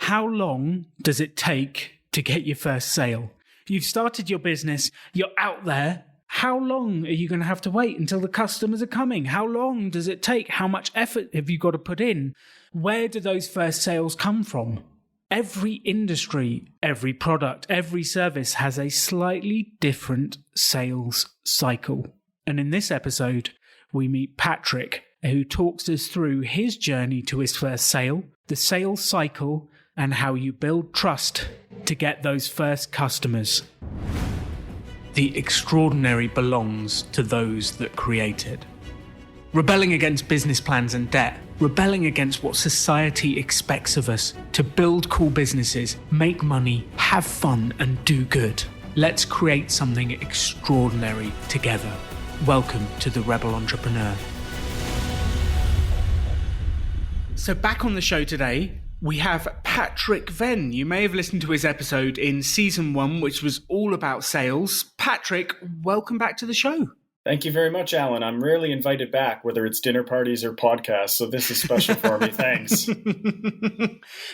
How long does it take to get your first sale? You've started your business, you're out there. How long are you going to have to wait until the customers are coming? How long does it take? How much effort have you got to put in? Where do those first sales come from? Every industry, every product, every service has a slightly different sales cycle. And in this episode, we meet Patrick, who talks us through his journey to his first sale, the sales cycle, and how you build trust to get those first customers. The extraordinary belongs to those that create it. Rebelling against business plans and debt, rebelling against what society expects of us to build cool businesses, make money, have fun, and do good. Let's create something extraordinary together. Welcome to The Rebel Entrepreneur. So back on the show today, we have Patrick Venn. You may have listened to his episode in season 1, which was all about sales. Patrick, welcome back to the show. Thank you very much, Alan. I'm rarely invited back, whether it's dinner parties or podcasts, so this is special for me. Thanks.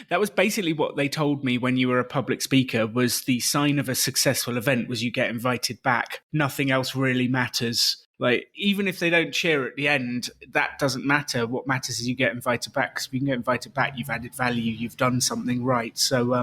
That was basically what they told me when you were a public speaker, was the sign of a successful event was you get invited back. Nothing else really matters. Like, even if they don't cheer at the end, that doesn't matter. What matters is you get invited back, because if you can get invited back, you've added value, you've done something right. So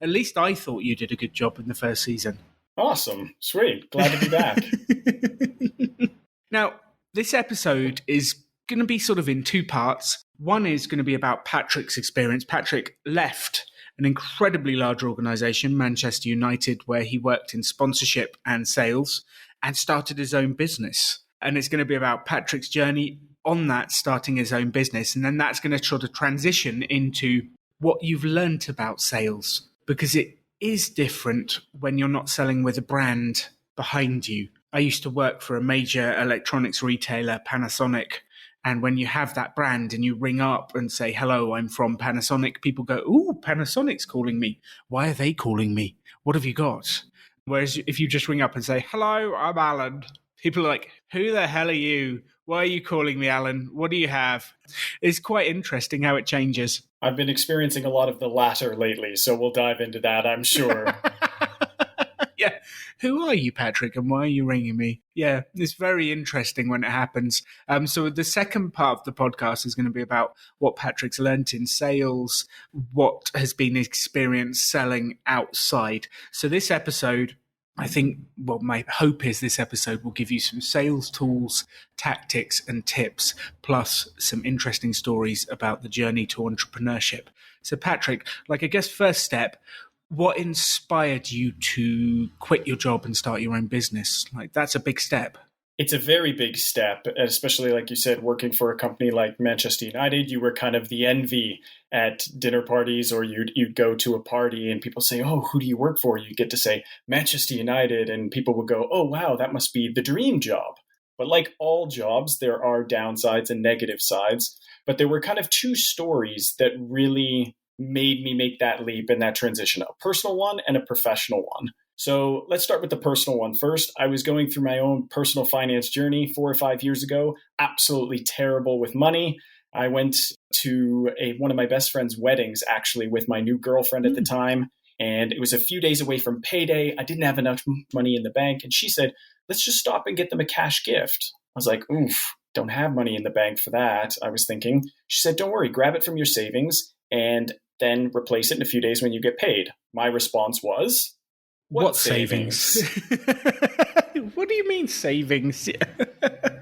at least I thought you did a good job in the first season. Awesome. Sweet. Glad to be back. Now, this episode is going to be sort of in 2 parts. One is going to be about Patrick's experience. Patrick left an incredibly large organization, Manchester United, where he worked in sponsorship and sales, and started his own business. And it's going to be about Patrick's journey on that, starting his own business. And then that's going to sort of transition into what you've learned about sales, because it is different when you're not selling with a brand behind you. I used to work for a major electronics retailer, Panasonic. And when you have that brand and you ring up and say, hello, I'm from Panasonic, people go, ooh, Panasonic's calling me. Why are they calling me? What have you got? Whereas if you just ring up and say, hello, I'm Alan, people are like, who the hell are you? Why are you calling me, Alan? What do you have? It's quite interesting how it changes. I've been experiencing a lot of the latter lately, so we'll dive into that, I'm sure. Yeah. Who are you, Patrick, and why are you ringing me? Yeah, it's very interesting when it happens. So the second part of the podcast is going to be about what Patrick's learned in sales, what has been his experience selling outside. So this episode, I think, well, my hope is this episode will give you some sales tools, tactics, and tips, plus some interesting stories about the journey to entrepreneurship. So Patrick, I guess first step, what inspired you to quit your job and start your own business? That's a big step. It's a very big step, especially like you said, working for a company like Manchester United. You were kind of the envy at dinner parties, or you'd go to a party and people say, oh, who do you work for? You get to say Manchester United, and people would go, oh, wow, that must be the dream job. But like all jobs, there are downsides and negative sides. But there were kind of 2 stories that really made me make that leap and that transition, a personal one and a professional one. So let's start with the personal one first. I was going through my own personal finance journey 4 or 5 years ago, absolutely terrible with money. I went to one of my best friend's weddings, actually, with my new girlfriend at the time. And it was a few days away from payday. I didn't have enough money in the bank. And she said, let's just stop and get them a cash gift. I was like, oof, don't have money in the bank for that, I was thinking. She said, don't worry, grab it from your savings and then replace it in a few days when you get paid. My response was, what savings? What do you mean savings?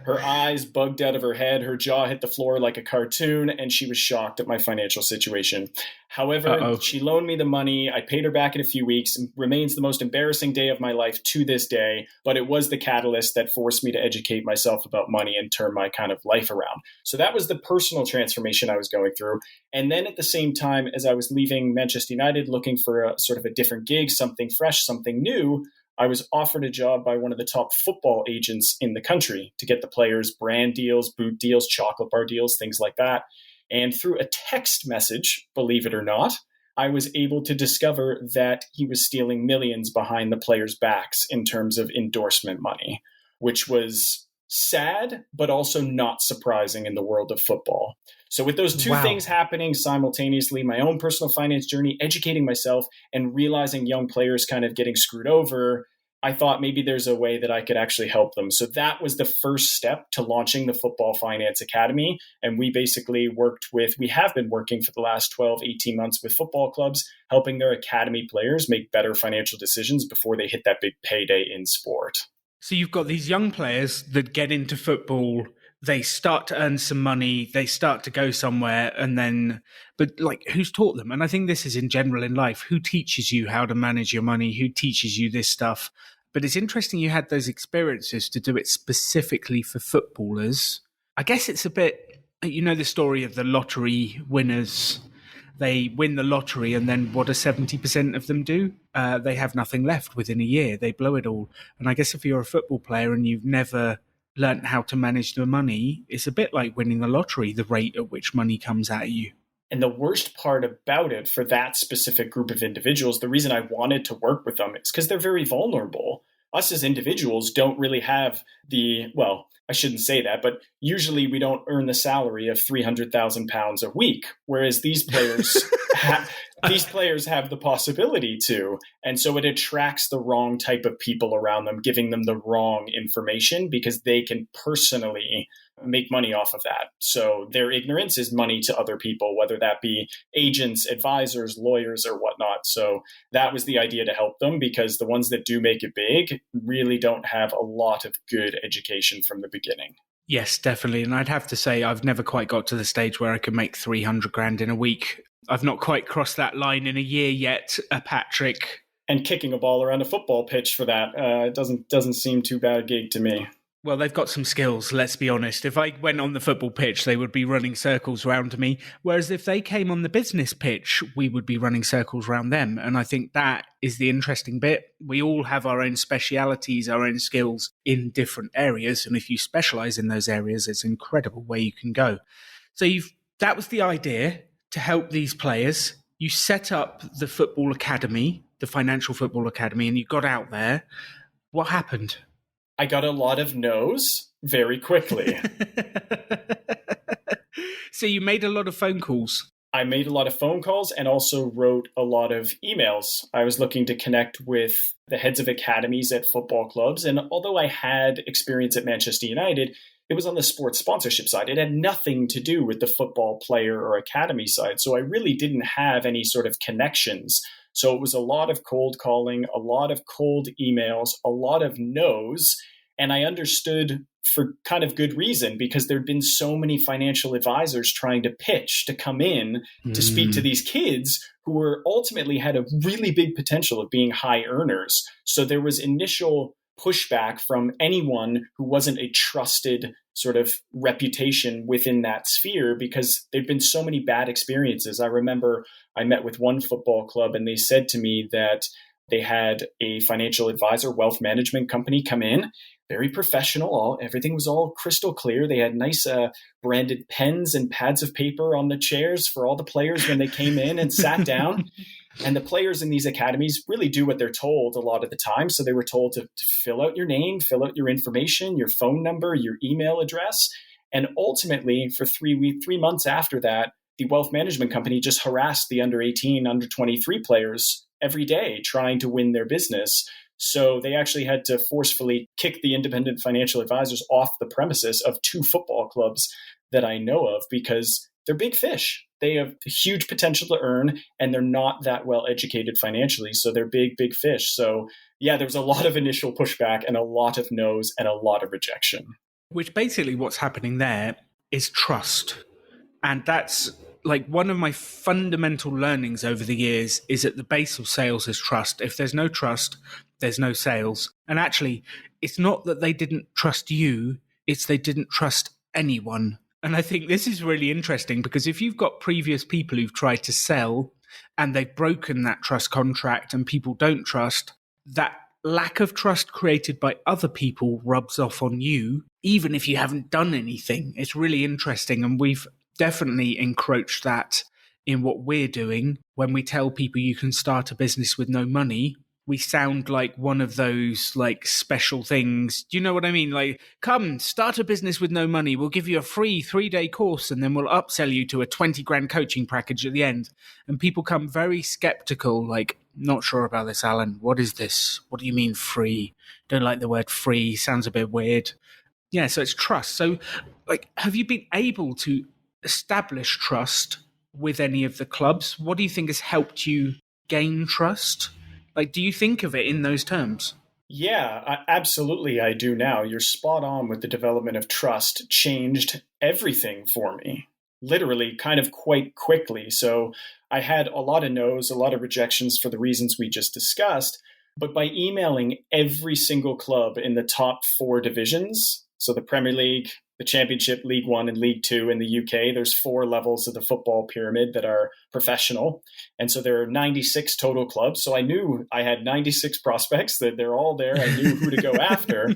Her eyes bugged out of her head. Her jaw hit the floor like a cartoon, and she was shocked at my financial situation. However, She loaned me the money. I paid her back in a few weeks. It remains the most embarrassing day of my life to this day, but it was the catalyst that forced me to educate myself about money and turn my kind of life around. So that was the personal transformation I was going through. And then at the same time, as I was leaving Manchester United, looking for a sort of a different gig, something fresh, something new, I was offered a job by one of the top football agents in the country to get the players brand deals, boot deals, chocolate bar deals, things like that. And through a text message, believe it or not, I was able to discover that he was stealing millions behind the players' backs in terms of endorsement money, which was sad, but also not surprising in the world of football. So with those two things happening simultaneously, my own personal finance journey, educating myself, and realizing young players kind of getting screwed over, I thought maybe there's a way that I could actually help them. So that was the first step to launching the Football Finance Academy. And we basically we have been working for the last 12, 18 months with football clubs, helping their academy players make better financial decisions before they hit that big payday in sport. So you've got these young players that get into football, they start to earn some money, they start to go somewhere, but who's taught them? And I think this is in general in life. Who teaches you how to manage your money? Who teaches you this stuff? But it's interesting you had those experiences to do it specifically for footballers. I guess it's a bit, the story of the lottery winners. They win the lottery, and then what do 70% of them do? They have nothing left within a year. They blow it all. And I guess if you're a football player and you've never learned how to manage the money, it's a bit like winning the lottery, the rate at which money comes at you. And the worst part about it for that specific group of individuals, the reason I wanted to work with them is because they're very vulnerable. Us as individuals don't really have I shouldn't say that, but usually we don't earn the salary of £300,000 a week, whereas these players have the possibility to. And so it attracts the wrong type of people around them, giving them the wrong information because they can personally make money off of that. So their ignorance is money to other people, whether that be agents, advisors, lawyers, or whatnot. So that was the idea, to help them, because the ones that do make it big really don't have a lot of good education from the beginning. Yes, definitely. And I'd have to say I've never quite got to the stage where I can make 300 grand in a week. I've not quite crossed that line in a year yet, Patrick. And kicking a ball around a football pitch for that doesn't seem too bad a gig to me. Well, they've got some skills, let's be honest. If I went on the football pitch, they would be running circles around me. Whereas if they came on the business pitch, we would be running circles around them. And I think that is the interesting bit. We all have our own specialities, our own skills in different areas. And if you specialize in those areas, it's incredible where you can go. So that was the idea, to help these players. You set up the football academy, the Financial Football Academy, and you got out there. What happened? I got a lot of no's very quickly. So you made a lot of phone calls. I made a lot of phone calls and also wrote a lot of emails. I was looking to connect with the heads of academies at football clubs. And although I had experience at Manchester United, it was on the sports sponsorship side. It had nothing to do with the football player or academy side. So I really didn't have any sort of connections. So it was a lot of cold calling, a lot of cold emails, a lot of no's. And I understood for kind of good reason, because there'd been so many financial advisors trying to pitch to come in to speak to these kids who were ultimately had a really big potential of being high earners. So there was initial pushback from anyone who wasn't a trusted sort of reputation within that sphere, because there'd been so many bad experiences. I remember I met with one football club and they said to me that they had a financial advisor, wealth management company come in, very professional. Everything was all crystal clear. They had nice branded pens and pads of paper on the chairs for all the players when they came in and sat down. And the players in these academies really do what they're told a lot of the time. So they were told to fill out your name, fill out your information, your phone number, your email address. And ultimately, for 3 months after that, the wealth management company just harassed the under 18, under 23 players every day trying to win their business. So they actually had to forcefully kick the independent financial advisors off the premises of 2 football clubs that I know of, because they're big fish. They have huge potential to earn, and they're not that well educated financially. So they're big, big fish. So yeah, there was a lot of initial pushback and a lot of no's and a lot of rejection. Which basically what's happening there is trust. And that's like one of my fundamental learnings over the years, is at the base of sales is trust. If there's no trust, there's no sales. And actually, it's not that they didn't trust you, it's they didn't trust anyone. And I think this is really interesting, because if you've got previous people who've tried to sell and they've broken that trust contract and people don't trust, that lack of trust created by other people rubs off on you, even if you haven't done anything. It's really interesting. And we've definitely encroached that in what we're doing when we tell people you can start a business with no money. we sound like one of those like special things. Do you know what I mean? Like, come, start a business with no money. We'll give you a free 3-day course and then we'll upsell you to a 20 grand coaching package at the end. And people come very skeptical, like, not sure about this, Alan. What is this? What do you mean free? Don't like the word free. Sounds a bit weird. Yeah, so it's trust. So, like, have you been able to establish trust with any of the clubs? What do you think has helped you gain trust? Like, do you think of it in those terms? Yeah, absolutely. I do now. You're spot on with the development of trust changed everything for me, literally kind of quite quickly. So I had a lot of no's, a lot of rejections for the reasons we just discussed. But by emailing every single club in the top 4 divisions, so the Premier League, the Championship, League One, and League Two in the UK, there's 4 levels of the football pyramid that are professional. And so there are 96 total clubs. So I knew I had 96 prospects, that they're all there. I knew who to go after.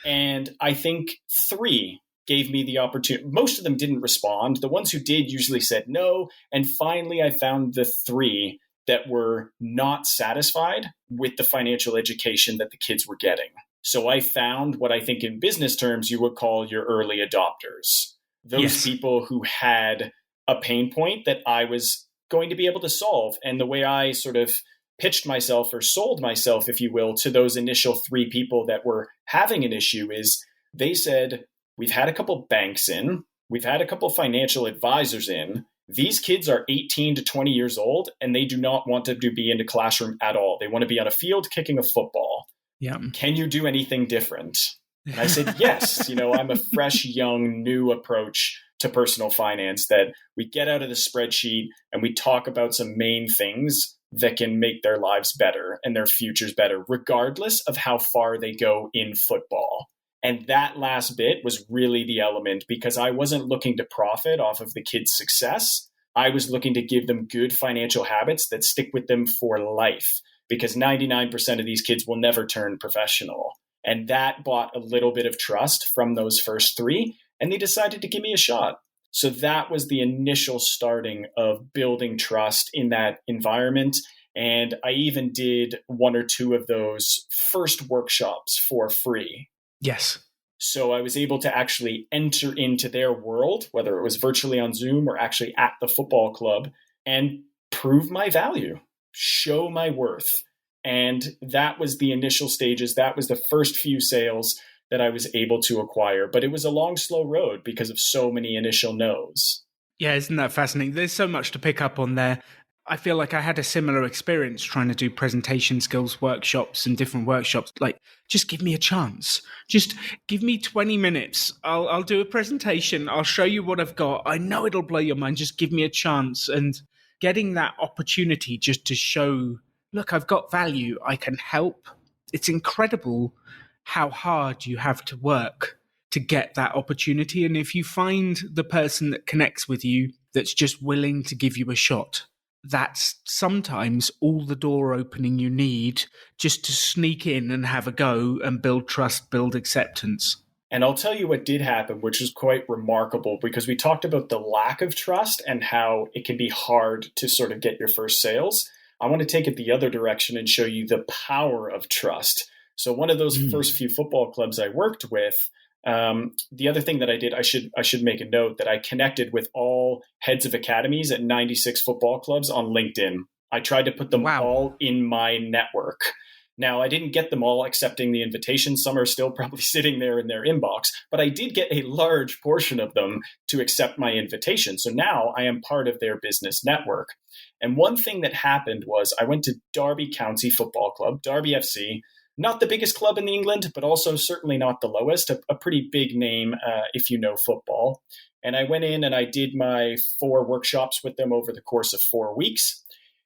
And I think 3 gave me the opportunity. Most of them didn't respond. The ones who did usually said no. And finally, I found the 3 that were not satisfied with the financial education that the kids were getting. So I found what I think in business terms you would call your early adopters. Those people who had a pain point that I was going to be able to solve. And the way I sort of pitched myself or sold myself, if you will, to those initial 3 people that were having an issue is they said, we've had a couple banks in, we've had a couple financial advisors in. These kids are 18 to 20 years old and they do not want to be in the classroom at all. They want to be on a field kicking a football. Yeah. Can you do anything different? And I said, yes. I'm a fresh, young, new approach to personal finance that we get out of the spreadsheet and we talk about some main things that can make their lives better and their futures better, regardless of how far they go in football. And that last bit was really the element because I wasn't looking to profit off of the kids' success. I was looking to give them good financial habits that stick with them for life, because 99% of these kids will never turn professional. And that bought a little bit of trust from those first 3, and they decided to give me a shot. So that was the initial starting of building trust in that environment. And I even did 1 or 2 of those first workshops for free. Yes. So I was able to actually enter into their world, whether it was virtually on Zoom or actually at the football club, and prove my value. Show my worth. And that was the initial stages. That was the first few sales that I was able to acquire. But it was a long, slow road because of so many initial no's. Yeah, isn't that fascinating? There's so much to pick up on there. I feel like I had a similar experience trying to do presentation skills workshops and different workshops. Like, just give me a chance. Just give me 20 minutes. I'll do a presentation. I'll show you what I've got. I know it'll blow your mind. Just give me a chance. And getting that opportunity just to show, look, I've got value, I can help. It's incredible how hard you have to work to get that opportunity. And if you find the person that connects with you, that's just willing to give you a shot, that's sometimes all the door opening you need just to sneak in and have a go and build trust, build acceptance. And I'll tell you what did happen, which is quite remarkable, because we talked about the lack of trust and how it can be hard to sort of get your first sales. I want to take it the other direction and show you the power of trust. So one of those first few football clubs I worked with, the other thing that I did, I should make a note that I connected with all heads of academies at 96 football clubs on LinkedIn. I tried to put them all in my network. Now, I didn't get them all accepting the invitation. Some are still probably sitting there in their inbox, but I did get a large portion of them to accept my invitation. So now I am part of their business network. And one thing that happened was I went to Derby County Football Club, Derby FC, not the biggest club in England, but also certainly not the lowest, a pretty big name if you know football. And I went in and I did my 4 workshops with them over the course of 4 weeks.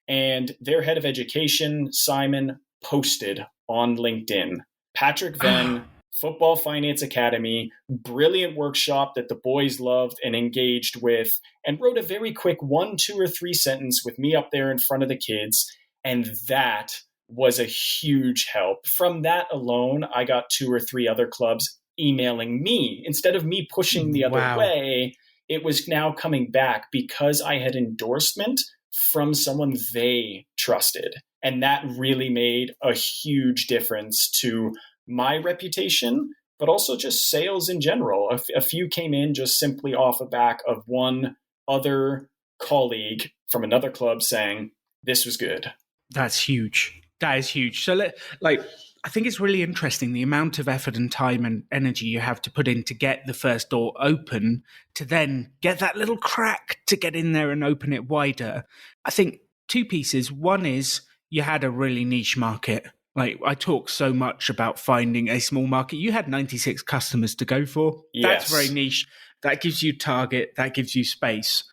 And their head of education, Simon, posted on LinkedIn, Patrick Venn, Football Finance Academy, brilliant workshop that the boys loved and engaged with, and wrote a very quick 1, 2, or 3 sentence with me up there in front of the kids. And that was a huge help. From that alone, I got 2 or 3 other clubs emailing me. Instead of me pushing the other way, it was now coming back because I had endorsement from someone they trusted. And that really made a huge difference to my reputation, but also just sales in general. A few came in just simply off the back of one other colleague from another club saying, this was good. That's huge. That is huge. So, I think it's really interesting the amount of effort and time and energy you have to put in to get the first door open, to then get that little crack to get in there and open it wider. I think two pieces. One is you had a really niche market. Like, I talk so much about finding a small market. You had 96 customers to go for. Yes. That's very niche. That gives you target. That gives you space.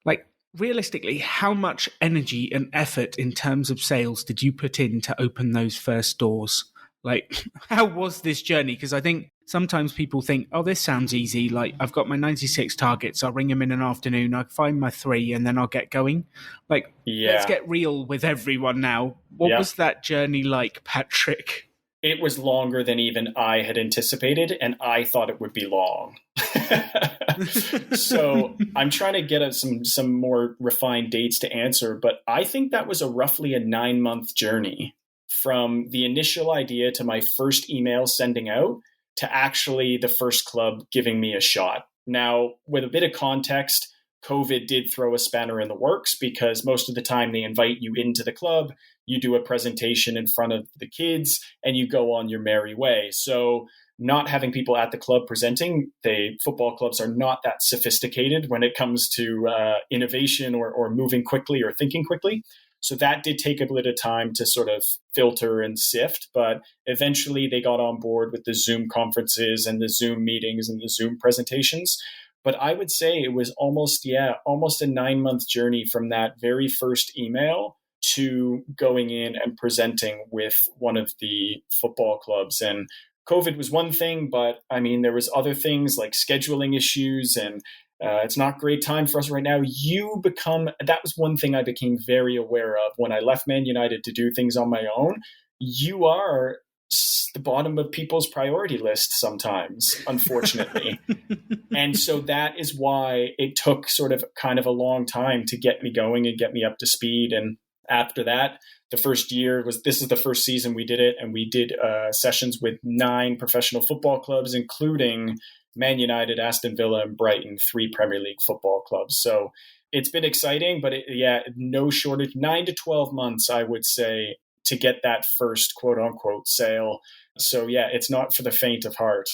Like, realistically, how much energy and effort in terms of sales did you put in to open those first doors? Like, how was this journey? Because I think sometimes people think, oh, this sounds easy. Like, I've got my 96 targets. I'll ring them in an afternoon. I'll find my 3 and then I'll get going. Like, Let's get real with everyone now. What was that journey like, Patrick? It was longer than even I had anticipated, and I thought it would be long. So I'm trying to get at some more refined dates to answer, but I think that was roughly a 9-month journey from the initial idea to my first email sending out to actually the first club giving me a shot. Now, with a bit of context, COVID did throw a spanner in the works because most of the time they invite you into the club, you do a presentation in front of the kids, and you go on your merry way. So not having people at the club presenting, the football clubs are not that sophisticated when it comes to innovation or moving quickly or thinking quickly. So that did take a bit of time to sort of filter and sift, but eventually they got on board with the Zoom conferences and the Zoom meetings and the Zoom presentations. But I would say it was almost a 9-month journey from that very first email to going in and presenting with one of the football clubs. And COVID was one thing, but I mean, there was other things like scheduling issues, and it's not a great time for us right now. That was one thing I became very aware of when I left Man United to do things on my own. You are the bottom of people's priority list sometimes, unfortunately. And so that is why it took sort of kind of a long time to get me going and get me up to speed. And after that, the first year this is the first season we did it. And we did sessions with 9 professional football clubs, including Man United, Aston Villa, and Brighton, 3 Premier League football clubs. So it's been exciting, but no shortage, 9 to 12 months, I would say, to get that first quote unquote sale. So it's not for the faint of heart.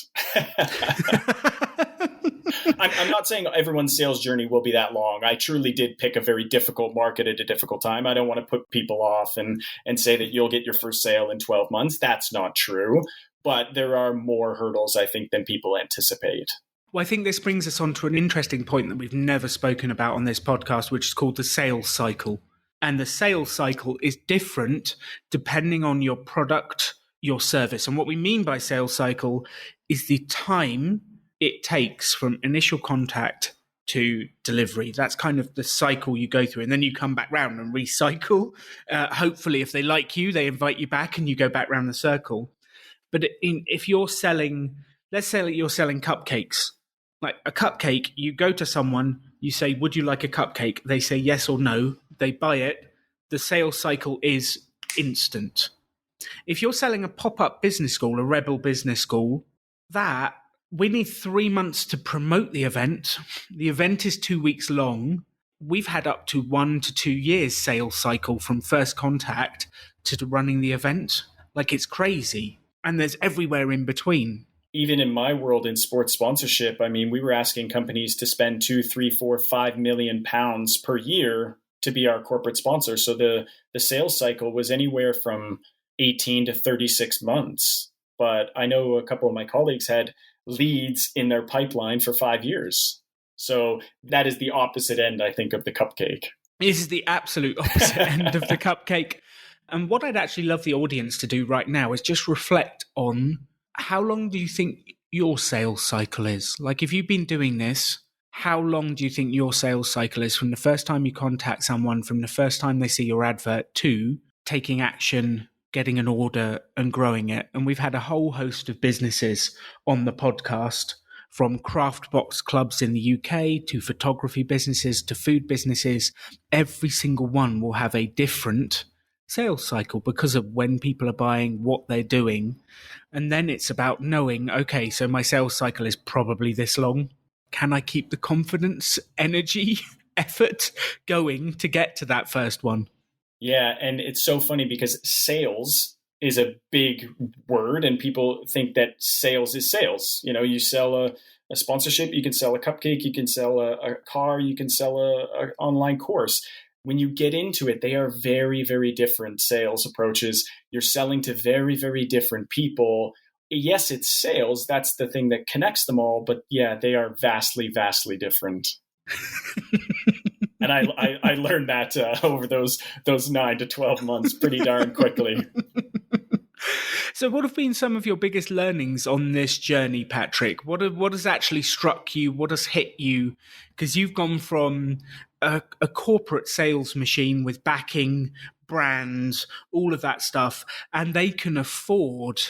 I'm not saying everyone's sales journey will be that long. I truly did pick a very difficult market at a difficult time. I don't want to put people off and say that you'll get your first sale in 12 months. That's not true. But there are more hurdles, I think, than people anticipate. Well, I think this brings us on to an interesting point that we've never spoken about on this podcast, which is called the sales cycle. And the sales cycle is different depending on your product, your service. And what we mean by sales cycle is the time it takes from initial contact to delivery. That's kind of the cycle you go through. And then you come back round and recycle. Hopefully, if they like you, they invite you back and you go back round the circle. But if you're selling, let's say that you're selling cupcakes. Like a cupcake, you go to someone, you say, would you like a cupcake? They say yes or no. They buy it. The sales cycle is instant. If you're selling a pop-up business school, a Rebel business school, we need 3 months to promote the event. The event is 2 weeks long. We've had up to 1 to 2 years sales cycle from first contact to running the event. Like, it's crazy. And there's everywhere in between. Even in my world in sports sponsorship, I mean, we were asking companies to spend 2, 3, 4, 5 million pounds per year to be our corporate sponsor. So the sales cycle was anywhere from 18 to 36 months. But I know a couple of my colleagues had leads in their pipeline for 5 years. So that is the opposite end, I think, of the cupcake. This is the absolute opposite end of the cupcake. And what I'd actually love the audience to do right now is just reflect on, how long do you think your sales cycle is? Like, if you've been doing this, how long do you think your sales cycle is from the first time you contact someone, from the first time they see your advert, to taking action, getting an order and growing it? And we've had a whole host of businesses on the podcast, from craft box clubs in the UK to photography businesses to food businesses. Every single one will have a different sales cycle because of when people are buying, what they're doing. And then it's about knowing, okay, so my sales cycle is probably this long. Can I keep the confidence, energy, effort going to get to that first one? Yeah, and it's so funny because sales is a big word, and people think that sales is sales. You know, you sell a sponsorship, you can sell a cupcake, you can sell a car, you can sell a online course. When you get into it, they are very, very different sales approaches. You're selling to very, very different people. Yes, it's sales. That's the thing that connects them all. But yeah, they are vastly, vastly different. And I learned that over those 9 to 12 months pretty darn quickly. So what have been some of your biggest learnings on this journey, Patrick? What has actually struck you? What has hit you? Because you've gone from a corporate sales machine with backing, brands, all of that stuff, and they can afford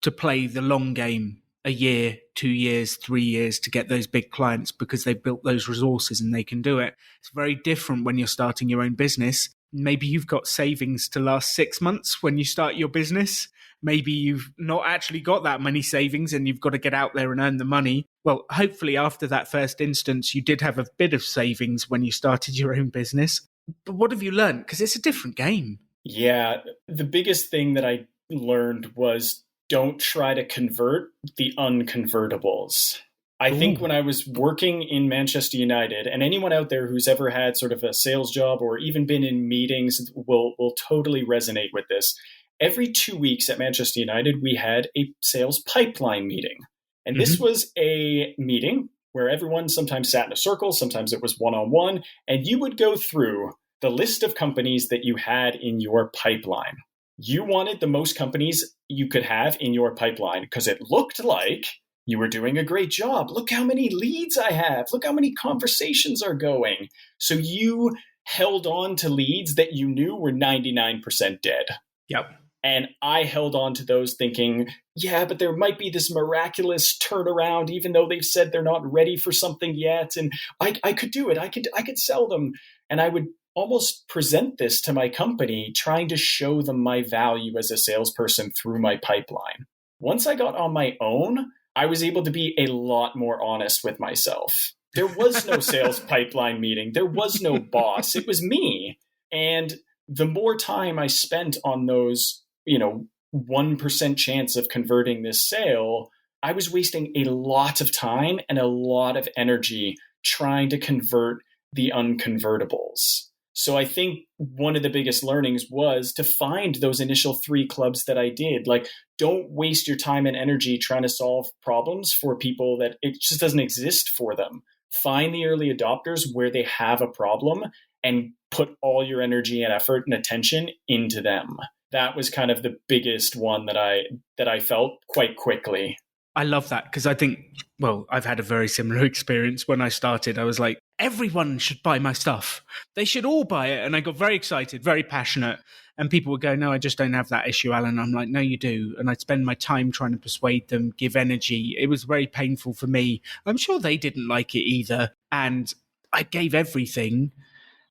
to play the long game, a year, 2 years, 3 years to get those big clients because they've built those resources and they can do it. It's very different when you're starting your own business. Maybe you've got savings to last 6 months when you start your business. Maybe you've not actually got that many savings and you've got to get out there and earn the money. Well, hopefully after that first instance, you did have a bit of savings when you started your own business. But what have you learned? Because it's a different game. Yeah, the biggest thing that I learned was don't try to convert the unconvertibles. I think when I was working in Manchester United, and anyone out there who's ever had sort of a sales job or even been in meetings will totally resonate with this. Every 2 weeks at Manchester United, we had a sales pipeline meeting. And this was a meeting where everyone sometimes sat in a circle, sometimes it was one-on-one, and you would go through the list of companies that you had in your pipeline. You wanted the most companies you could have in your pipeline because it looked like you were doing a great job. Look how many leads I have. Look how many conversations are going. So you held on to leads that you knew were 99% dead. Yep. And I held on to those thinking, yeah, but there might be this miraculous turnaround, even though they've said they're not ready for something yet. And I could do it. I could sell them. And I would almost present this to my company, trying to show them my value as a salesperson through my pipeline. Once I got on my own, I was able to be a lot more honest with myself. There was no sales pipeline meeting. There was no boss. It was me. And the more time I spent on those, 1% chance of converting this sale, I was wasting a lot of time and a lot of energy trying to convert the unconvertibles. So I think one of the biggest learnings was to find those initial 3 clubs that I did. Like, don't waste your time and energy trying to solve problems for people that it just doesn't exist for them. Find the early adopters where they have a problem and put all your energy and effort and attention into them. That was kind of the biggest one that I felt quite quickly. I love that because I think, well, I've had a very similar experience. When I started, I was like, everyone should buy my stuff. They should all buy it. And I got very excited, very passionate. And people would go, no, I just don't have that issue, Alan. I'm like, no, you do. And I'd spend my time trying to persuade them, give energy. It was very painful for me. I'm sure they didn't like it either. And I gave everything,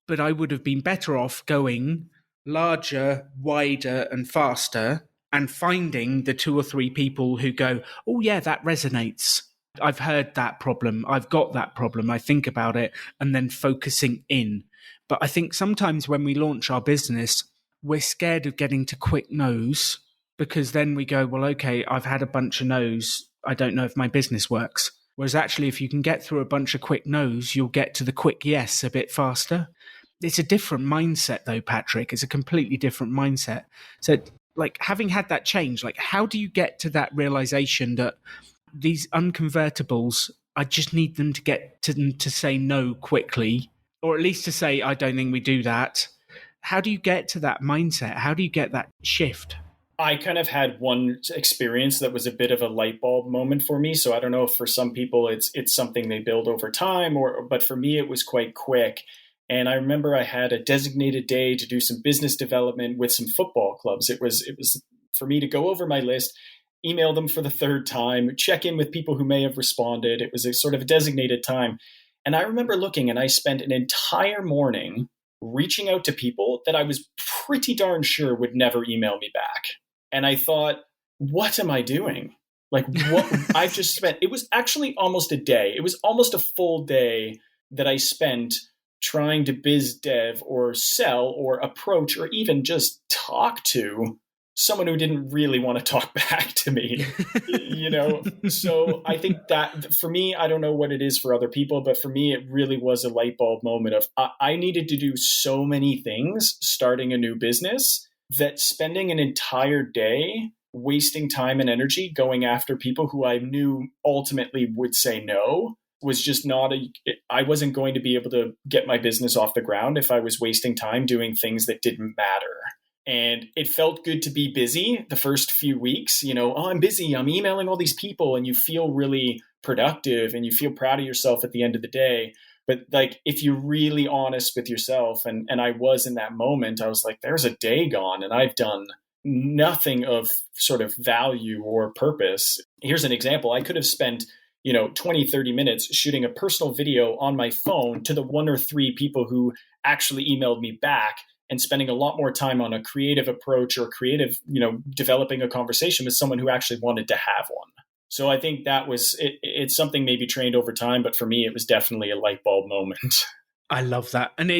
but I would have been better off going larger, wider, and faster and finding the 2 or 3 people who go, oh, yeah, that resonates. I've heard that problem. I've got that problem. I think about it, and then focusing in. But I think sometimes when we launch our business, we're scared of getting to quick no's because then we go, well, okay, I've had a bunch of no's. I don't know if my business works. Whereas actually, if you can get through a bunch of quick no's, you'll get to the quick yes a bit faster. It's a different mindset, though, Patrick. It's a completely different mindset. So, like, having had that change, like, how do you get to that realization that these unconvertibles, I just need them to get to them to say no quickly, or at least to say, I don't think we do that. How do you get to that mindset? How do you get that shift? I kind of had one experience that was a bit of a light bulb moment for me. So I don't know if for some people it's something they build over time, but for me, it was quite quick. And I remember I had a designated day to do some business development with some football clubs. It was for me to go over my list, email them for the 3rd time, check in with people who may have responded. It was a sort of a designated time. And I remember looking, and I spent an entire morning reaching out to people that I was pretty darn sure would never email me back. And I thought, what am I doing? Like, what I've just spent, it was actually almost a day. It was almost a full day that I spent trying to biz dev or sell or approach or even just talk to someone who didn't really want to talk back to me, So I think that for me, I don't know what it is for other people, but for me, it really was a light bulb moment of I needed to do so many things starting a new business that spending an entire day wasting time and energy going after people who I knew ultimately would say no was just I wasn't going to be able to get my business off the ground if I was wasting time doing things that didn't matter. And it felt good to be busy the first few weeks, I'm busy, I'm emailing all these people, and you feel really productive and you feel proud of yourself at the end of the day. But like, if you're really honest with yourself, and I was in that moment, I was like, there's a day gone and I've done nothing of sort of value or purpose. Here's an example. I could have spent 20, 30 minutes shooting a personal video on my phone to the 1 or 3 people who actually emailed me back, and spending a lot more time on a creative approach or developing a conversation with someone who actually wanted to have one. So I think that was, it's something maybe trained over time, but for me, it was definitely a light bulb moment. I love that. And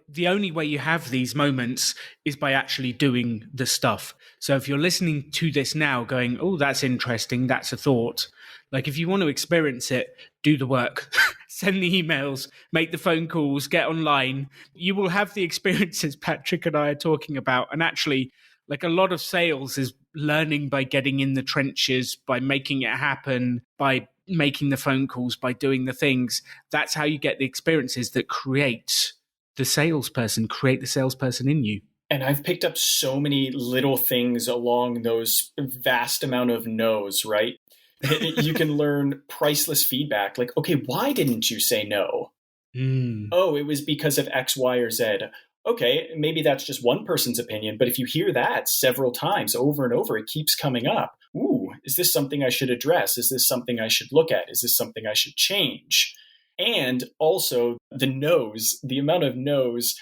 the only way you have these moments is by actually doing the stuff. So if you're listening to this now going, oh, that's interesting, that's a thought. Like, if you want to experience it, do the work, send the emails, make the phone calls, get online. You will have the experiences Patrick and I are talking about. And actually, like, a lot of sales is learning by getting in the trenches, by making it happen, by making the phone calls, by doing the things. That's how you get the experiences that create the salesperson in you. And I've picked up so many little things along those vast amount of no's, right? You can learn priceless feedback. Like, okay, why didn't you say no? Oh, it was because of X, Y, or Z. Okay, maybe that's just one person's opinion, but if you hear that several times over and over, it keeps coming up. Ooh, is this something I should address? Is this something I should look at? Is this something I should change? And also the no's, the amount of no's,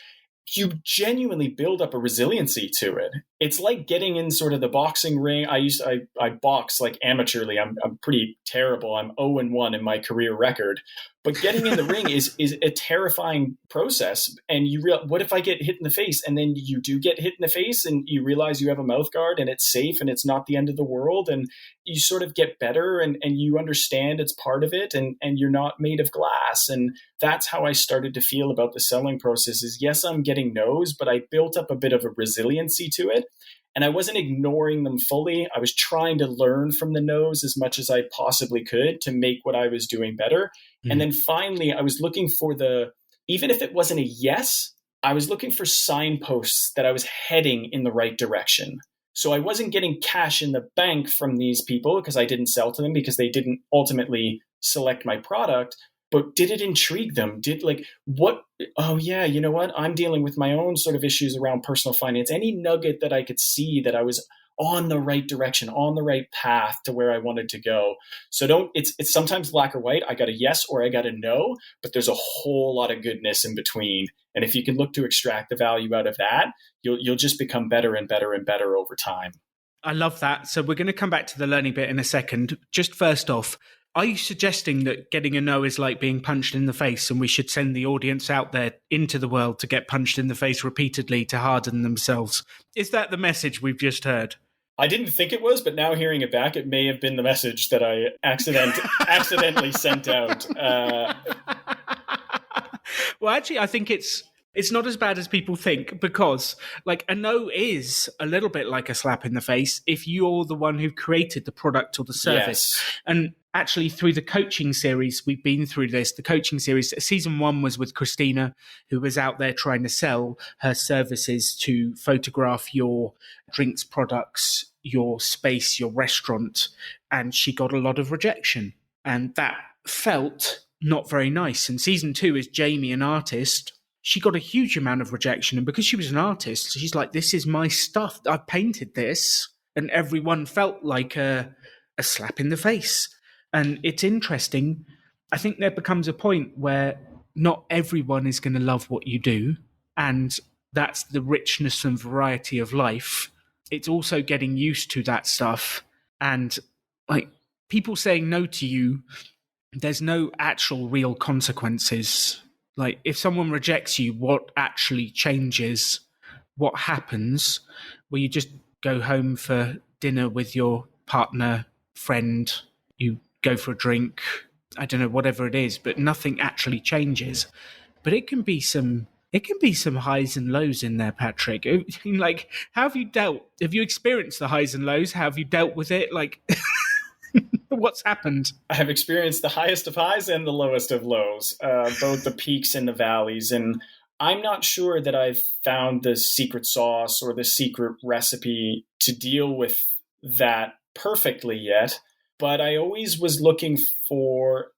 you genuinely build up a resiliency to it. It's like getting in sort of the boxing ring. I box like amateurly. I'm pretty terrible. I'm 0-1 in my career record. But getting in the ring is a terrifying process. And what if I get hit in the face? And then you do get hit in the face and you realize you have a mouth guard and it's safe and it's not the end of the world. And you sort of get better and you understand it's part of it and you're not made of glass. And that's how I started to feel about the selling process is, yes, I'm getting no's, but I built up a bit of a resiliency to it. And I wasn't ignoring them fully. I was trying to learn from the no's as much as I possibly could to make what I was doing better. And then finally, I was looking for even if it wasn't a yes, I was looking for signposts that I was heading in the right direction. So I wasn't getting cash in the bank from these people because I didn't sell to them because they didn't ultimately select my product. But did it intrigue them? Oh yeah, you know what? I'm dealing with my own sort of issues around personal finance. Any nugget that I could see that I was on the right direction, on the right path to where I wanted to go. So it's sometimes black or white. I got a yes or I got a no, but there's a whole lot of goodness in between. And if you can look to extract the value out of that, you'll just become better and better and better over time. I love that. So we're going to come back to the learning bit in a second. Just first off, are you suggesting that getting a no is like being punched in the face and we should send the audience out there into the world to get punched in the face repeatedly to harden themselves? Is that the message we've just heard? I didn't think it was, but now hearing it back, it may have been the message that I accidentally sent out. Well, actually, I think it's not as bad as people think because, like, a no is a little bit like a slap in the face if you're the one who created the product or the service. Yes. And actually, through the coaching series, we've been through this. The coaching series, season 1 was with Christina, who was out there trying to sell her services to photograph your drinks products, your space, your restaurant. And she got a lot of rejection. And that felt not very nice. And season 2 is Jamie, an artist. She got a huge amount of rejection. And because she was an artist, she's like, this is my stuff. I painted this. And everyone felt like a slap in the face. And it's interesting. I think there becomes a point where not everyone is going to love what you do. And that's the richness and variety of life. It's also getting used to that stuff. And like people saying no to you, there's no actual real consequences. Like if someone rejects you, what actually changes? What happens? Well, you just go home for dinner with your partner, friend, you go for a drink, I don't know, whatever it is, but nothing actually changes. But it can be some highs and lows in there, Patrick. I mean, like, have you experienced the highs and lows? Have you dealt with it? Like, what's happened? I have experienced the highest of highs and the lowest of lows, both the peaks and the valleys. And I'm not sure that I've found the secret sauce or the secret recipe to deal with that perfectly yet. But I always was looking for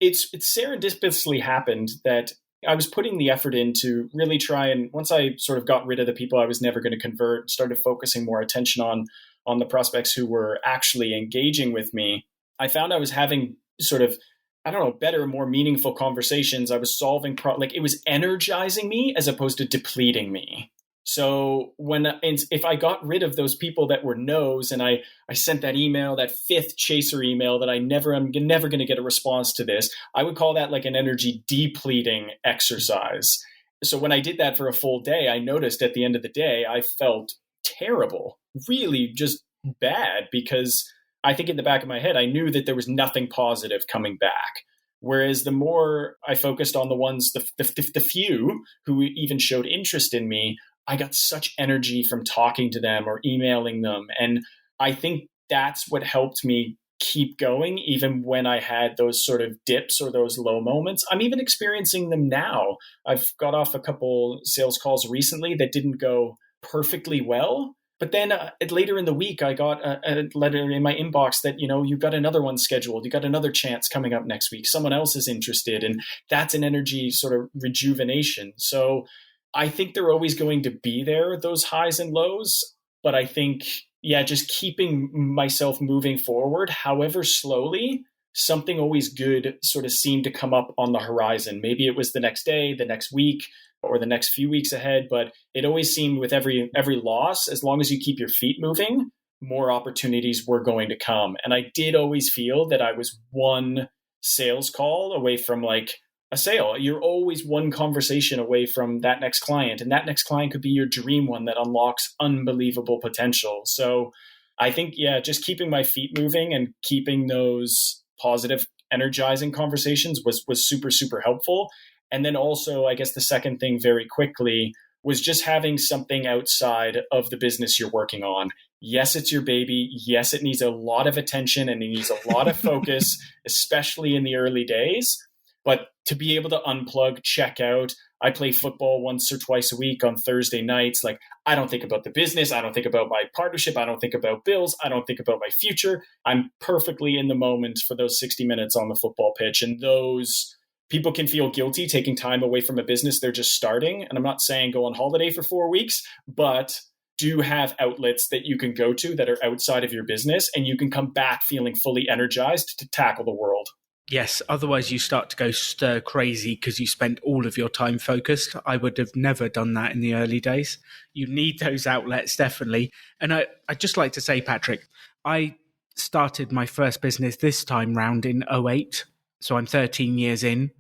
it's serendipitously happened that I was putting the effort in to really try, and once I sort of got rid of the people I was never going to convert, started focusing more attention on the prospects who were actually engaging with me, I found I was having sort of, I don't know, better, more meaningful conversations. I was solving like it was energizing me as opposed to depleting me. So if I got rid of those people that were no's, and I sent that email, that fifth chaser email that I'm never going to get a response to this, I would call that like an energy depleting exercise. So when I did that for a full day, I noticed at the end of the day, I felt terrible, really just bad, because I think in the back of my head, I knew that there was nothing positive coming back. Whereas the more I focused on the ones, the few who even showed interest in me, I got such energy from talking to them or emailing them. And I think that's what helped me keep going, even when I had those sort of dips or those low moments. I'm even experiencing them now. I've got off a couple sales calls recently that didn't go perfectly well. But then later in the week, I got a letter in my inbox that, you've got another one scheduled. You got another chance coming up next week. Someone else is interested. And that's an energy sort of rejuvenation. So I think they're always going to be there, those highs and lows. But I think, just keeping myself moving forward, however slowly, something always good sort of seemed to come up on the horizon. Maybe it was the next day, the next week, or the next few weeks ahead. But it always seemed with every loss, as long as you keep your feet moving, more opportunities were going to come. And I did always feel that I was one sales call away from like a sale. You're always one conversation away from that next client. And that next client could be your dream one that unlocks unbelievable potential. So I think, just keeping my feet moving and keeping those positive, energizing conversations was super, super helpful. And then also, I guess the second thing very quickly was just having something outside of the business you're working on. Yes, it's your baby. Yes, it needs a lot of attention and it needs a lot of focus, especially in the early days. But to be able to unplug, check out. I play football once or twice a week on Thursday nights. Like, I don't think about the business. I don't think about my partnership. I don't think about bills. I don't think about my future. I'm perfectly in the moment for those 60 minutes on the football pitch. And those people can feel guilty taking time away from a business they're just starting. And I'm not saying go on holiday for 4 weeks, but do have outlets that you can go to that are outside of your business, and you can come back feeling fully energized to tackle the world. Yes, otherwise you start to go stir crazy because you spent all of your time focused. I would have never done that in the early days. You need those outlets, definitely. And I'd just like to say, Patrick, I started my first business this time round in 2008. So I'm 13 years in.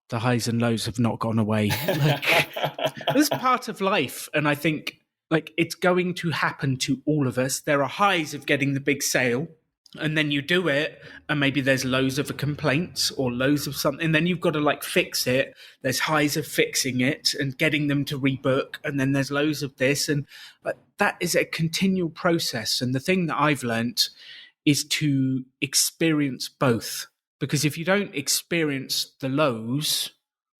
The highs and lows have not gone away. This is part of life. And I think it's going to happen to all of us. There are highs of getting the big sale. And then you do it, and maybe there's loads of a complaint or loads of something. And then you've got to fix it. There's highs of fixing it and getting them to rebook. And then there's loads of this. And that is a continual process. And the thing that I've learnt is to experience both. Because if you don't experience the lows,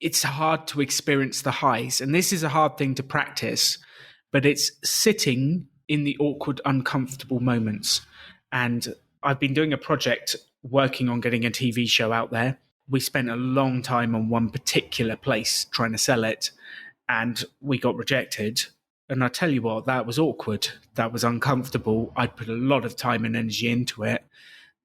it's hard to experience the highs. And this is a hard thing to practice, but it's sitting in the awkward, uncomfortable moments. And I've been doing a project working on getting a TV show out there. We spent a long time on one particular place trying to sell it, and we got rejected. And I tell you what, that was awkward. That was uncomfortable. I'd put a lot of time and energy into it.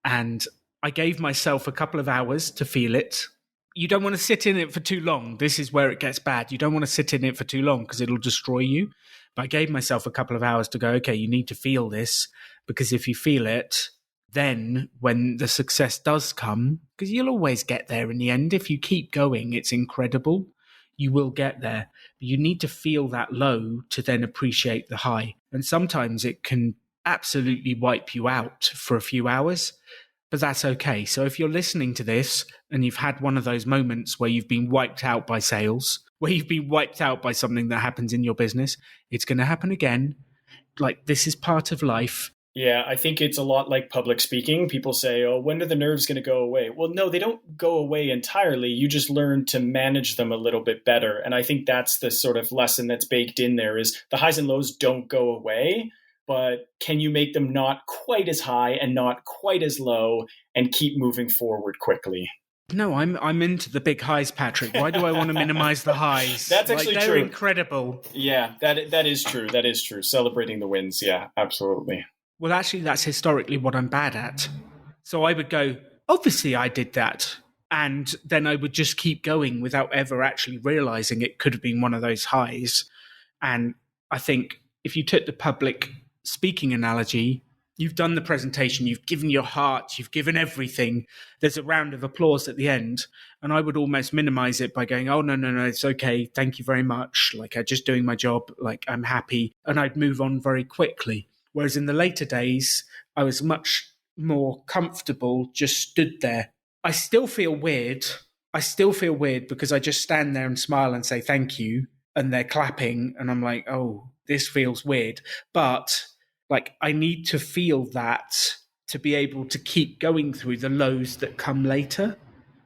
And I gave myself a couple of hours to feel it. You don't want to sit in it for too long. This is where it gets bad. You don't want to sit in it for too long because it'll destroy you. But I gave myself a couple of hours to go, okay, you need to feel this, because if you feel it, then when the success does come, because you'll always get there in the end. If you keep going, it's incredible. You will get there. But you need to feel that low to then appreciate the high. And sometimes it can absolutely wipe you out for a few hours, but that's okay. So if you're listening to this and you've had one of those moments where you've been wiped out by sales, where you've been wiped out by something that happens in your business, it's going to happen again. Like, this is part of life. Yeah, I think it's a lot like public speaking. People say, oh, when are the nerves going to go away? Well, no, they don't go away entirely. You just learn to manage them a little bit better. And I think that's the sort of lesson that's baked in there is the highs and lows don't go away, but can you make them not quite as high and not quite as low and keep moving forward quickly? No, I'm into the big highs, Patrick. Why do I want to minimize the highs? That's actually they're true. Incredible. Yeah, that is true. That is true. Celebrating the wins. Yeah, absolutely. Well, actually, that's historically what I'm bad at. So I would go, obviously I did that. And then I would just keep going without ever actually realizing it could have been one of those highs. And I think if you took the public speaking analogy, you've done the presentation, you've given your heart, you've given everything. There's a round of applause at the end. And I would almost minimize it by going, oh, no, it's okay. Thank you very much. Like, I'm just doing my job. Like, I'm happy. And I'd move on very quickly. Whereas in the later days, I was much more comfortable, just stood there. I still feel weird. Because I just stand there and smile and say thank you. And they're clapping. And I'm like, oh, this feels weird. But like, I need to feel that to be able to keep going through the lows that come later.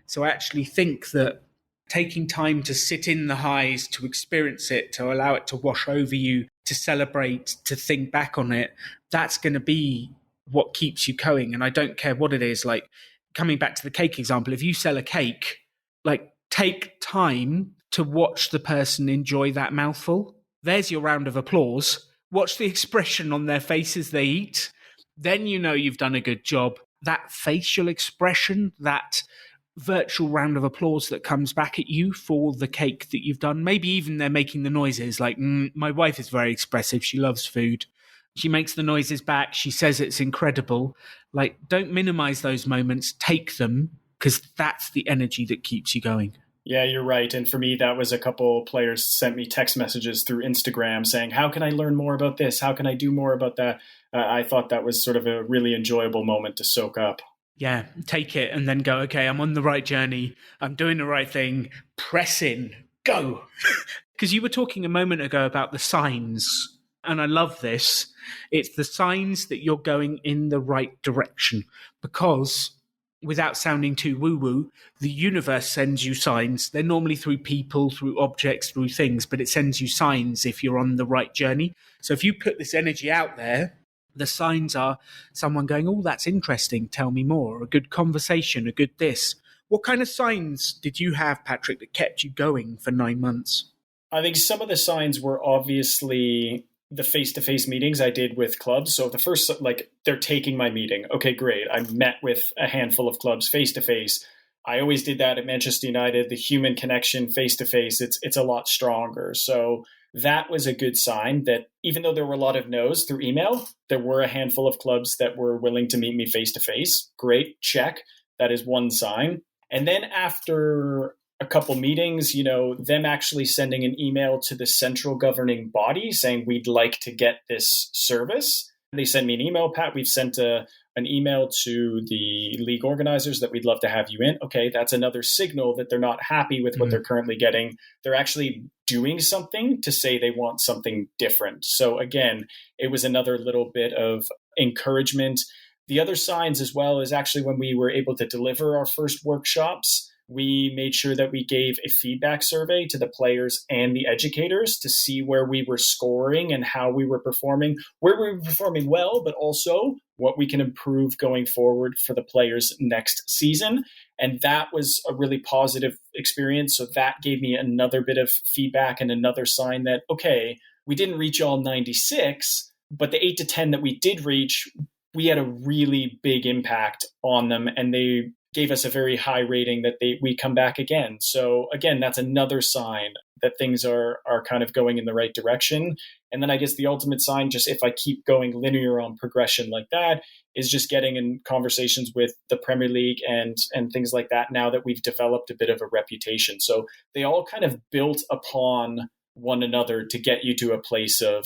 So I actually think that taking time to sit in the highs, to experience it, to allow it to wash over you, to celebrate, to think back on it, that's going to be what keeps you going. And I don't care what it is. Like, coming back to the cake example, if you sell a cake, like, take time to watch the person enjoy that mouthful. There's your round of applause. Watch the expression on their face as they eat. Then you know you've done a good job. That facial expression, that virtual round of applause that comes back at you for the cake that you've done. Maybe even they're making the noises. Like, my wife is very expressive. She loves food. She makes the noises back. She says it's incredible. Like, don't minimize those moments. Take them, because that's the energy that keeps you going. Yeah, you're right. And for me, that was a couple players sent me text messages through Instagram saying, how can I learn more about this? How can I do more about that? I thought that was sort of a really enjoyable moment to soak up. Yeah, take it and then go, okay, I'm on the right journey. I'm doing the right thing. Press in. Go. Because you were talking a moment ago about the signs, and I love this. It's the signs that you're going in the right direction, because without sounding too woo-woo, the universe sends you signs. They're normally through people, through objects, through things, but it sends you signs if you're on the right journey. So if you put this energy out there, the signs are someone going, oh, that's interesting, tell me more, a good conversation, a good this. What kind of signs did you have, Patrick, that kept you going for 9 months? I think some of the signs were obviously the face-to-face meetings I did with clubs. So the first, like, they're taking my meeting. Okay, great. I met with a handful of clubs face-to-face. I always did that at Manchester United. The human connection face-to-face, it's a lot stronger. So that was a good sign that even though there were a lot of no's through email, there were a handful of clubs that were willing to meet me face-to-face. Great, check. That is one sign. And then after a couple meetings, them actually sending an email to the central governing body saying, we'd like to get this service. They sent me an email, Pat. We've sent an email to the league organizers that we'd love to have you in. Okay, that's another signal that they're not happy with what they're currently getting. They're actually doing something to say they want something different. So again, it was another little bit of encouragement. The other signs as well is actually when we were able to deliver our first workshops, we made sure that we gave a feedback survey to the players and the educators to see where we were scoring and how we were performing, where we were performing well, but also what we can improve going forward for the players next season. And that was a really positive experience. So that gave me another bit of feedback and another sign that, okay, we didn't reach all 96, but the 8 to 10 that we did reach, we had a really big impact on them, and they gave us a very high rating that we come back again. So again, that's another sign that things are kind of going in the right direction. And then I guess the ultimate sign, just if I keep going linear on progression like that, is just getting in conversations with the Premier League and things like that now that we've developed a bit of a reputation. So they all kind of built upon one another to get you to a place of,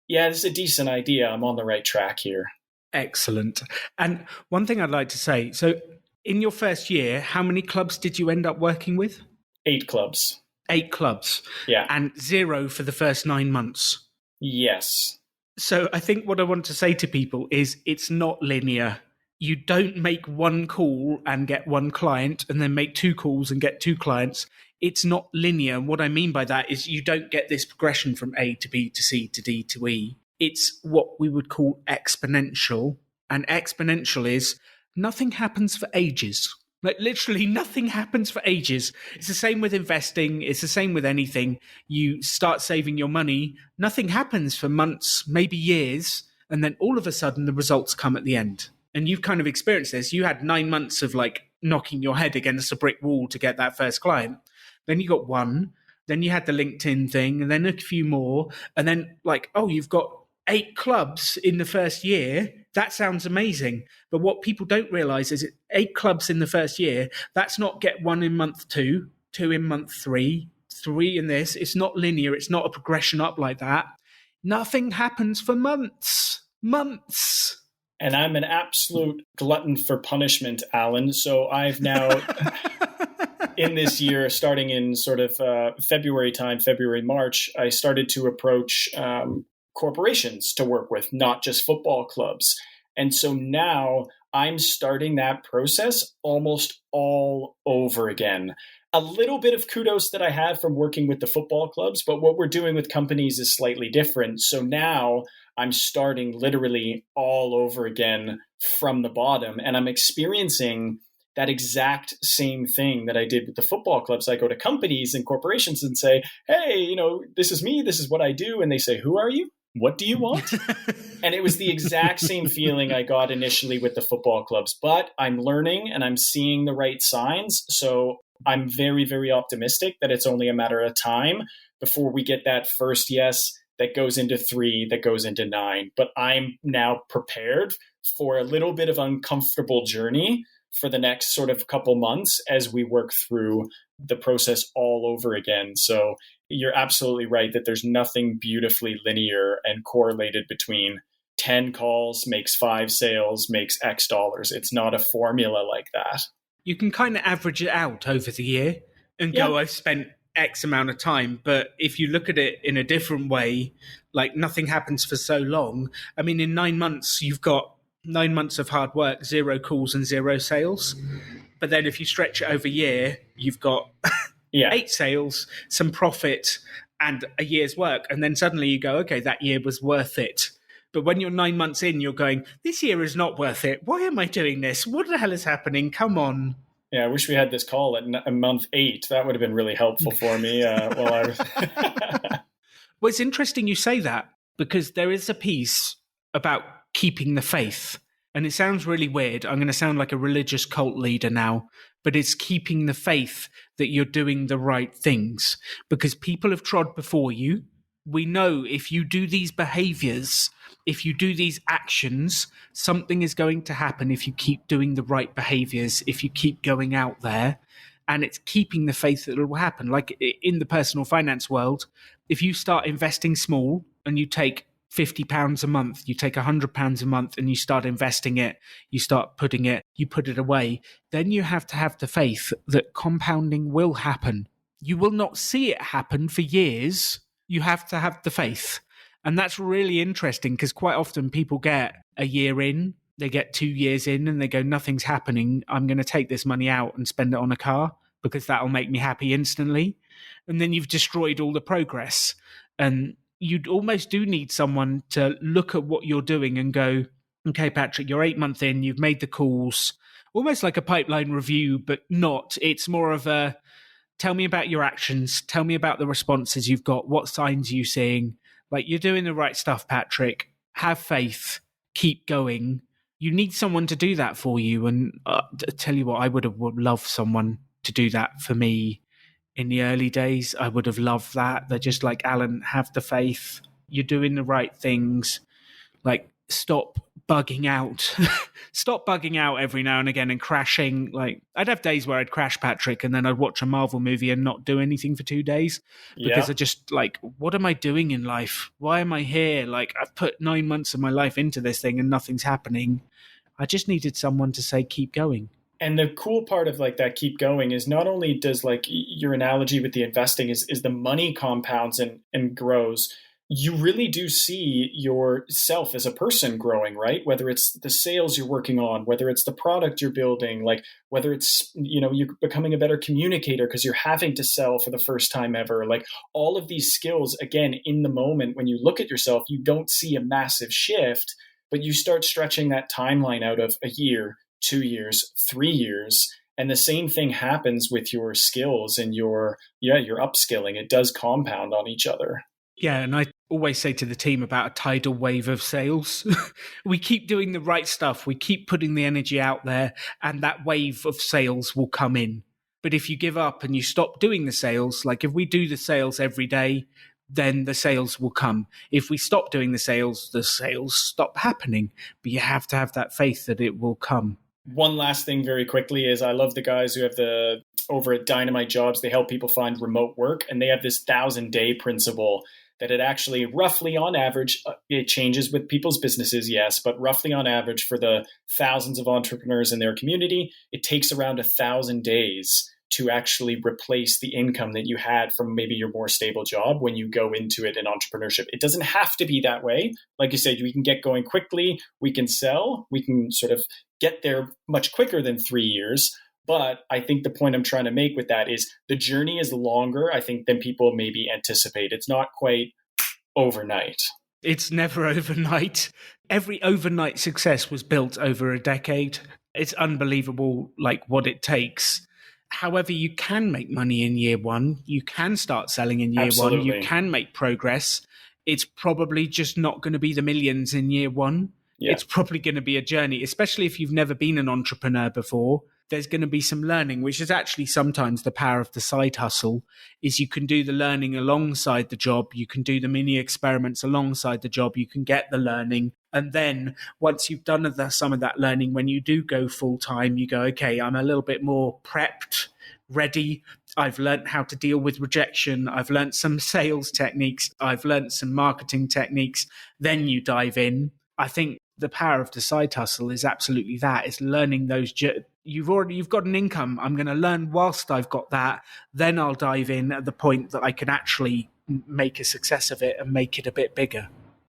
yeah, this is a decent idea. I'm on the right track here. Excellent. And one thing I'd like to say, so in your first year, how many clubs did you end up working with? 8 clubs. 8 clubs. Yeah. And 0 for the first 9 months. Yes. So I think what I want to say to people is it's not linear. You don't make one call and get one client and then make 2 calls and get 2 clients. It's not linear. What I mean by that is you don't get this progression from A to B to C to D to E. It's what we would call exponential. And exponential is nothing happens for ages. Like literally nothing happens for ages. It's the same with investing. It's the same with anything. You start saving your money. Nothing happens for months, maybe years. And then all of a sudden the results come at the end. And you've kind of experienced this. You had 9 months of like knocking your head against a brick wall to get that first client. Then you got 1. Then you had the LinkedIn thing and then a few more. And then like, oh, you've got 8 clubs in the first year. That sounds amazing. But what people don't realize is 8 clubs in the first year, that's not get 1 in month 2, 2 in month 3, 3 in this. It's not linear. It's not a progression up like that. Nothing happens for months. And I'm an absolute glutton for punishment, Alan. So I've now, in this year, starting in sort of February, March, I started to approach corporations to work with, not just football clubs. And so now I'm starting that process almost all over again. A little bit of kudos that I have from working with the football clubs, but what we're doing with companies is slightly different. So now I'm starting literally all over again from the bottom, and I'm experiencing that exact same thing that I did with the football clubs. I go to companies and corporations and say, hey, this is me, this is what I do. And they say, who are you? What do you want? And it was the exact same feeling I got initially with the football clubs, but I'm learning and I'm seeing the right signs. So I'm very, very optimistic that it's only a matter of time before we get that first yes that goes into 3, that goes into 9. But I'm now prepared for a little bit of uncomfortable journey for the next sort of couple months as we work through the process all over again. So you're absolutely right that there's nothing beautifully linear and correlated between 10 calls makes 5 sales makes X dollars. It's not a formula like that. You can kind of average it out over the year and go, I've spent X amount of time. But if you look at it in a different way, like nothing happens for so long. I mean, in 9 months, you've got 9 months of hard work, 0 calls and 0 sales. But then if you stretch it over a year, you've got 8 sales, some profit, and a year's work. And then suddenly you go, okay, that year was worth it. But when you're 9 months in, you're going, this year is not worth it. Why am I doing this? What the hell is happening? Come on. Yeah, I wish we had this call at month 8. That would have been really helpful for me. While I was Well, it's interesting you say that, because there is a piece about keeping the faith. And it sounds really weird. I'm going to sound like a religious cult leader now, but it's keeping the faith that you're doing the right things, because people have trod before you. We know if you do these behaviors, if you do these actions, something is going to happen if you keep doing the right behaviors, if you keep going out there. And it's keeping the faith that it will happen. Like in the personal finance world, if you start investing small and you take £50 a month, you take £100 a month and you start investing it, you start putting it, you put it away, then you have to have the faith that compounding will happen. You will not see it happen for years. You have to have the faith. And that's really interesting, because quite often people get a year in, they get 2 years in and they go, nothing's happening. I'm going to take this money out and spend it on a car because that'll make me happy instantly. And then you've destroyed all the progress. And you almost do need someone to look at what you're doing and go, okay, Patrick, you're 8 months in, you've made the calls, almost like a pipeline review, but not. It's more of a, tell me about your actions. Tell me about the responses you've got. What signs are you seeing? Like, you're doing the right stuff, Patrick. Have faith. Keep going. you need someone to do that for you. And I tell you what, I would loved someone to do that for me in the early days. I would have loved that. They're just like, Alan, have the faith. You're doing the right things. Like, stop bugging out. Stop bugging out every now and again and crashing. Like, I'd have days where I'd crash, Patrick, and then I'd watch a Marvel movie and not do anything for 2 days because I just like, what am I doing in life? Why am I here? Like, I've put 9 months of my life into this thing and nothing's happening. I just needed someone to say, keep going. And the cool part of like that keep going is not only does like your analogy with the investing is the money compounds and grows, you really do see yourself as a person growing, right? Whether it's the sales you're working on, whether it's the product you're building, like whether it's, you're becoming a better communicator because you're having to sell for the first time ever, like all of these skills, again, in the moment, when you look at yourself, you don't see a massive shift, but you start stretching that timeline out of a year, 2 years, 3 years. And the same thing happens with your skills and your upskilling. It does compound on each other. Yeah, and I always say to the team about a tidal wave of sales. We keep doing the right stuff. We keep putting the energy out there, and that wave of sales will come in. But if you give up and you stop doing the sales, like if we do the sales every day, then the sales will come. If we stop doing the sales stop happening. But you have to have that faith that it will come. One last thing very quickly is I love the guys who have over at Dynamite Jobs, they help people find remote work, and they have this 1,000-day principle that it actually roughly on average, it changes with people's businesses, yes, but roughly on average for the thousands of entrepreneurs in their community, it takes around 1,000 days to actually replace the income that you had from maybe your more stable job when you go into it in entrepreneurship. It doesn't have to be that way. Like you said, we can get going quickly, we can sell, we can sort of get there much quicker than 3 years. But I think the point I'm trying to make with that is the journey is longer, I think, than people maybe anticipate. It's not quite overnight. It's never overnight. Every overnight success was built over a decade. It's unbelievable, like what it takes. However, you can make money in year one. You can start selling in year Absolutely. one. You can make progress. It's probably just not going to be the millions in year one. Yeah. It's probably going to be a journey, especially if you've never been an entrepreneur before. There's going to be some learning, which is actually sometimes the power of the side hustle, is you can do the learning alongside the job. You can do the mini experiments alongside the job. You can get the learning. And then once you've done some of that learning, when you do go full time, you go, okay, I'm a little bit more prepped, ready. I've learned how to deal with rejection. I've learned some sales techniques. I've learned some marketing techniques. Then you dive in. I think the power of the side hustle is absolutely that. It's learning those. You've got an income. I'm going to learn whilst I've got that. Then I'll dive in at the point that I can actually make a success of it and make it a bit bigger.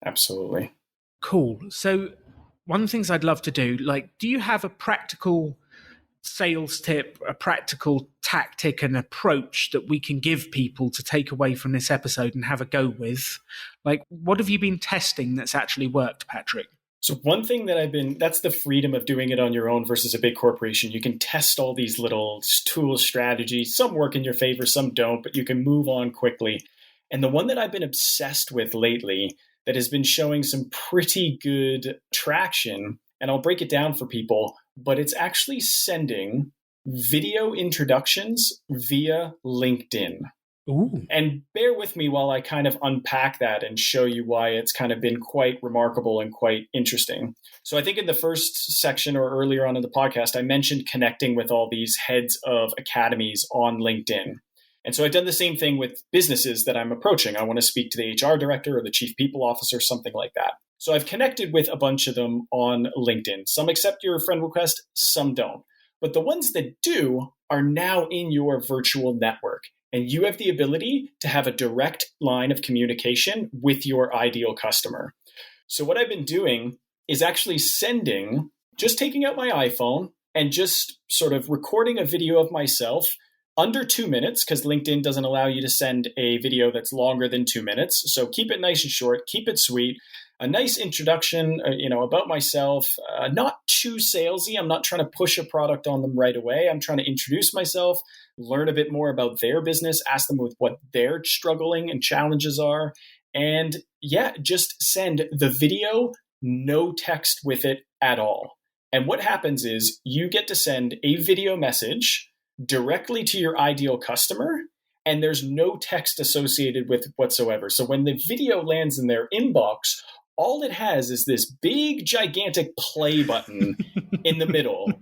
Absolutely. Cool. So one of the things I'd love to do, like, do you have a practical sales tip, a practical tactic and approach that we can give people to take away from this episode and have a go with? Like, what have you been testing that's actually worked, Patrick? So one thing that's the freedom of doing it on your own versus a big corporation. You can test all these little tools, strategies. Some work in your favor, some don't, but you can move on quickly. And the one that I've been obsessed with lately that has been showing some pretty good traction, and I'll break it down for people, but it's actually sending video introductions via LinkedIn. Ooh. And bear with me while I kind of unpack that and show you why it's kind of been quite remarkable and quite interesting. So I think in the first section or earlier on in the podcast, I mentioned connecting with all these heads of academies on LinkedIn. And so I've done the same thing with businesses that I'm approaching. I want to speak to the HR director or the chief people officer, something like that. So I've connected with a bunch of them on LinkedIn. Some accept your friend request, some don't. But the ones that do are now in your virtual network. And you have the ability to have a direct line of communication with your ideal customer. So what I've been doing is actually just taking out my iPhone and just sort of recording a video of myself under 2 minutes, because LinkedIn doesn't allow you to send a video that's longer than 2 minutes. So keep it nice and short, keep it sweet. A nice introduction, about myself, not too salesy. I'm not trying to push a product on them right away. I'm trying to introduce myself, learn a bit more about their business, ask them with what their struggling and challenges are. And just send the video, no text with it at all. And what happens is you get to send a video message directly to your ideal customer, and there's no text associated with it whatsoever. So when the video lands in their inbox, all it has is this big, gigantic play button in the middle.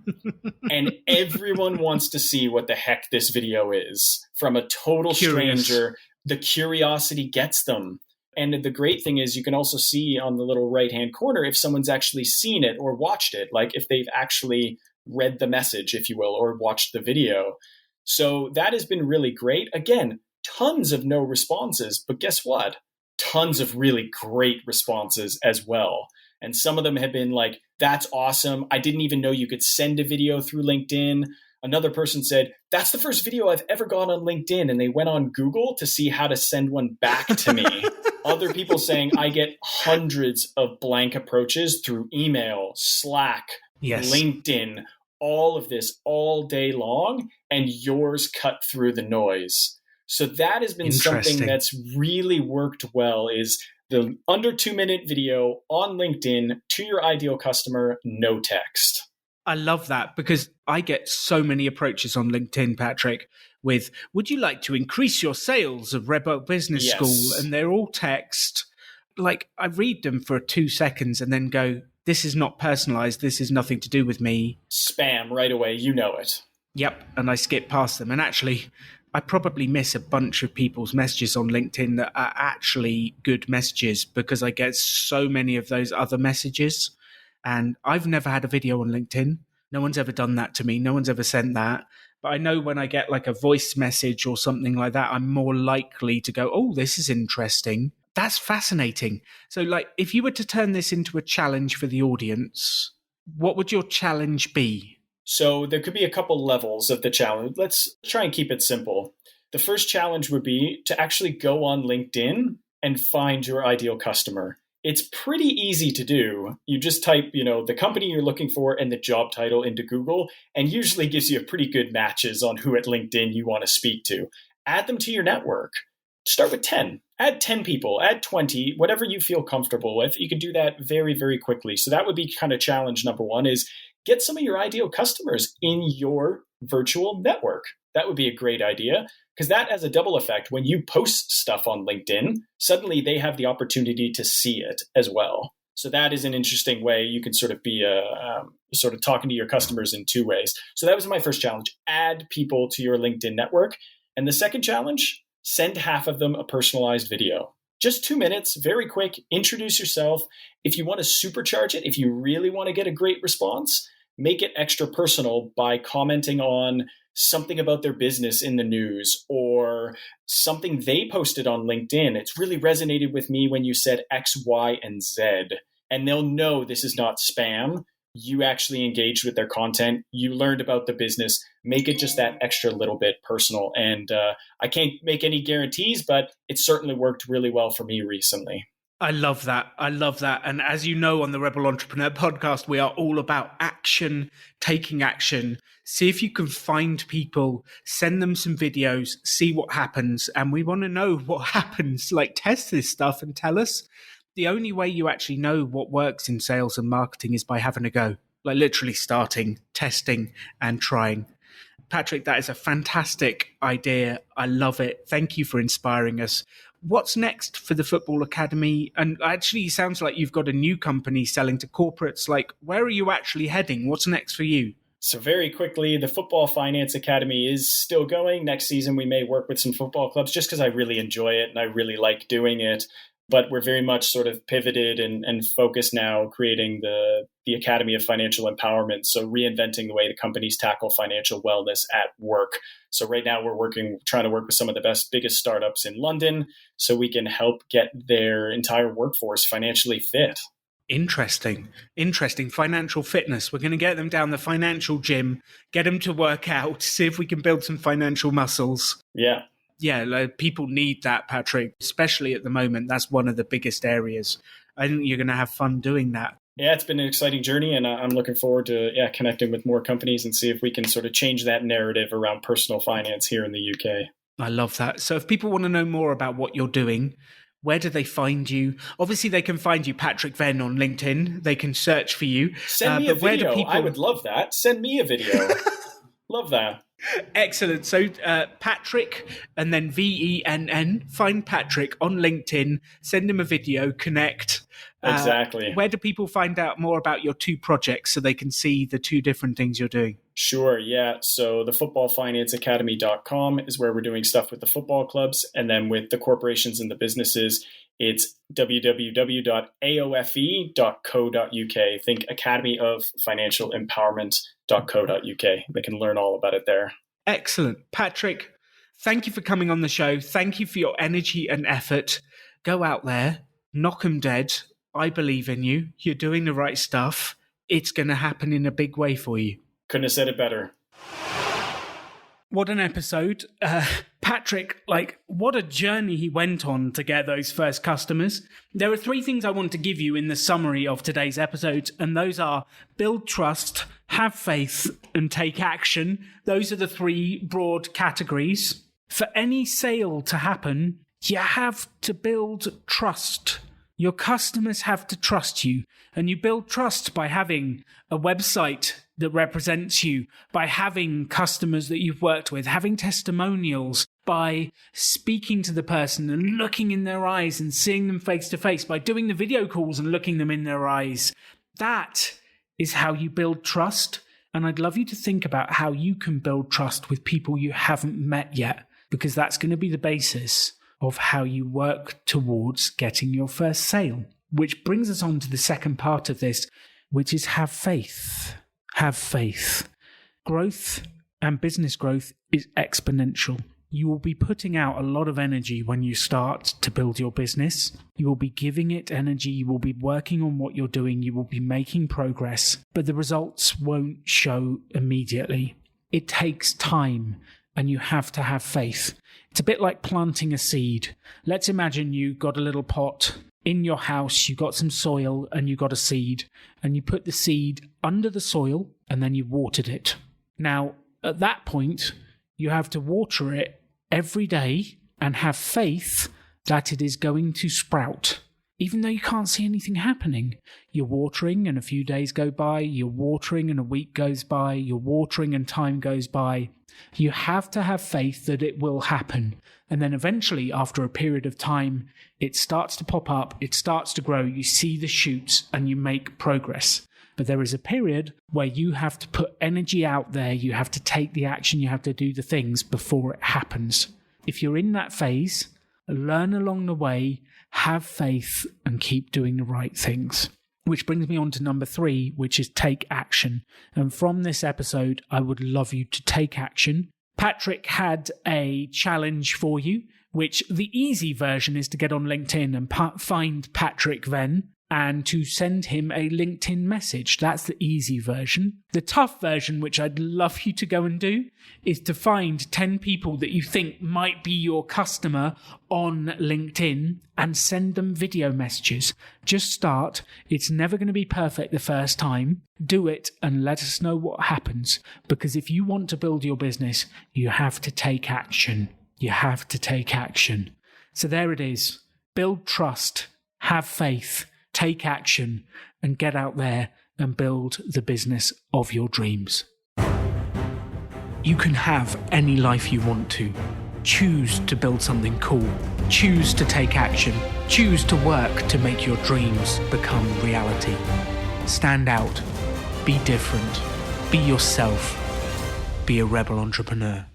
And everyone wants to see what the heck this video is from a total stranger. The curiosity gets them. And the great thing is you can also see on the little right-hand corner if someone's actually seen it or watched it, like if they've actually read the message, if you will, or watched the video. So that has been really great. Again, tons of no responses, but guess what? Tons of really great responses as well. And some of them have been like, that's awesome. I didn't even know you could send a video through LinkedIn. Another person said, that's the first video I've ever gone on LinkedIn. And they went on Google to see how to send one back to me. Other people saying, I get hundreds of blank approaches through email, Slack, LinkedIn, all of this all day long, and yours cut through the noise. So that has been something that's really worked well, is the under 2-minute video on LinkedIn to your ideal customer, no text. I love that because I get so many approaches on LinkedIn, Patrick, with, would you like to increase your sales of Red Bull Business School? And they're all text. Like, I read them for 2 seconds and then go, this is not personalized. This is nothing to do with me. Spam right away. You know it. Yep. And I skip past them. And actually, I probably miss a bunch of people's messages on LinkedIn that are actually good messages because I get so many of those other messages. And I've never had a video on LinkedIn. No one's ever done that to me. No one's ever sent that. But I know when I get like a voice message or something like that, I'm more likely to go, oh, this is interesting. That's fascinating. So like, if you were to turn this into a challenge for the audience, what would your challenge be? So there could be a couple levels of the challenge. Let's try and keep it simple. The first challenge would be to actually go on LinkedIn and find your ideal customer. It's pretty easy to do. You just type, the company you're looking for and the job title into Google, and usually gives you a pretty good matches on who at LinkedIn you want to speak to. Add them to your network. Start with 10. Add 10 people, add 20, whatever you feel comfortable with. You can do that very, very quickly. So that would be kind of challenge number one, is get some of your ideal customers in your virtual network. That would be a great idea, because that has a double effect. When you post stuff on LinkedIn, suddenly they have the opportunity to see it as well. So that is an interesting way you can sort of be sort of talking to your customers in two ways. So that was my first challenge. Add people to your LinkedIn network. And the second challenge, send half of them a personalized video. Just 2 minutes, very quick, introduce yourself. If you want to supercharge it, if you really want to get a great response, make it extra personal by commenting on something about their business in the news or something they posted on LinkedIn. It's really resonated with me when you said X, Y, and Z. And they'll know this is not spam. You actually engaged with their content. You learned about the business. Make it just that extra little bit personal. And I can't make any guarantees, but it certainly worked really well for me recently. I love that. I love that. And as you know, on the Rebel Entrepreneur podcast, we are all about action, taking action. See if you can find people, send them some videos, see what happens. And we want to know what happens. Like, test this stuff and tell us. The only way you actually know what works in sales and marketing is by having a go, like literally starting, testing, and trying. Patrick, that is a fantastic idea. I love it. Thank you for inspiring us. What's next for the Football Academy? And actually, it sounds like you've got a new company selling to corporates. Like, where are you actually heading? What's next for you? So very quickly, the Football Finance Academy is still going. Next season, we may work with some football clubs just because I really enjoy it and I really like doing it. But we're very much sort of pivoted and focused now, creating the Academy of Financial Empowerment. So reinventing the way the companies tackle financial wellness at work. So right now we're trying to work with some of the biggest startups in London so we can help get their entire workforce financially fit. Interesting. Financial fitness. We're going to get them down the financial gym, get them to work out, see if we can build some financial muscles. Yeah. Yeah, like, people need that, Patrick, especially at the moment. That's one of the biggest areas. I think you're going to have fun doing that. Yeah, it's been an exciting journey, and I'm looking forward to connecting with more companies and see if we can sort of change that narrative around personal finance here in the UK. I love that. So if people want to know more about what you're doing, Where do they find you? Obviously, they can find you, Patrick Venn, on LinkedIn. They can search for you. Send me a video. I would love that. Send me a video. Love that. Excellent. So Patrick and then VENN. Find Patrick on LinkedIn. Send him a video. Connect. Exactly. Where do people find out more about your two projects so they can see the two different things you're doing? Sure, yeah. So the footballfinanceacademy.com is where we're doing stuff with the football clubs. And then with the corporations and the businesses, it's www.aofe.co.uk. Think Academy of Financial Empowerment.co.uk. They can learn all about it there. Excellent. Patrick, thank you for coming on the show. Thank you for your energy and effort. Go out there, knock 'em dead. I believe in you. You're doing the right stuff. It's going to happen in a big way for you. Couldn't have said it better. What an episode. Patrick, what a journey he went on to get those first customers. There are 3 things I want to give you in the summary of today's episode, and those are build trust, have faith, and take action. Those are the 3 broad categories. For any sale to happen, you have to build trust. Your customers have to trust you, and you build trust by having a website that represents you, by having customers that you've worked with, having testimonials, by speaking to the person and looking in their eyes and seeing them face to face, by doing the video calls and looking them in their eyes. That is how you build trust. And I'd love you to think about how you can build trust with people you haven't met yet, because that's going to be the basis of how you work towards getting your first sale. Which brings us on to the second part of this, which is have faith. Have faith. Growth and business growth is exponential. You will be putting out a lot of energy when you start to build your business. You will be giving it energy. You will be working on what you're doing. You will be making progress, but the results won't show immediately. It takes time, and you have to have faith. It's a bit like planting a seed. Let's imagine you got a little pot in your house, you got some soil and you got a seed, and you put the seed under the soil and then you watered it. Now, at that point, you have to water it every day and have faith that it is going to sprout. Even though you can't see anything happening, you're watering and a few days go by, you're watering and a week goes by, you're watering and time goes by. You have to have faith that it will happen. And then eventually, after a period of time, it starts to pop up, it starts to grow, you see the shoots and you make progress. But there is a period where you have to put energy out there, you have to take the action, you have to do the things before it happens. If you're in that phase, learn along the way, have faith, and keep doing the right things. Which brings me on to number 3, which is take action. And from this episode, I would love you to take action. Patrick had a challenge for you, which the easy version is to get on LinkedIn and find Patrick Venn and to send him a LinkedIn message. That's the easy version. The tough version, which I'd love you to go and do, is to find 10 people that you think might be your customer on LinkedIn and send them video messages. Just start. It's never going to be perfect the first time. Do it and let us know what happens. Because if you want to build your business, you have to take action. You have to take action. So there it is. Build trust. Have faith. Take action and get out there and build the business of your dreams. You can have any life you want to. Choose to build something cool. Choose to take action. Choose to work to make your dreams become reality. Stand out. Be different. Be yourself. Be a rebel entrepreneur.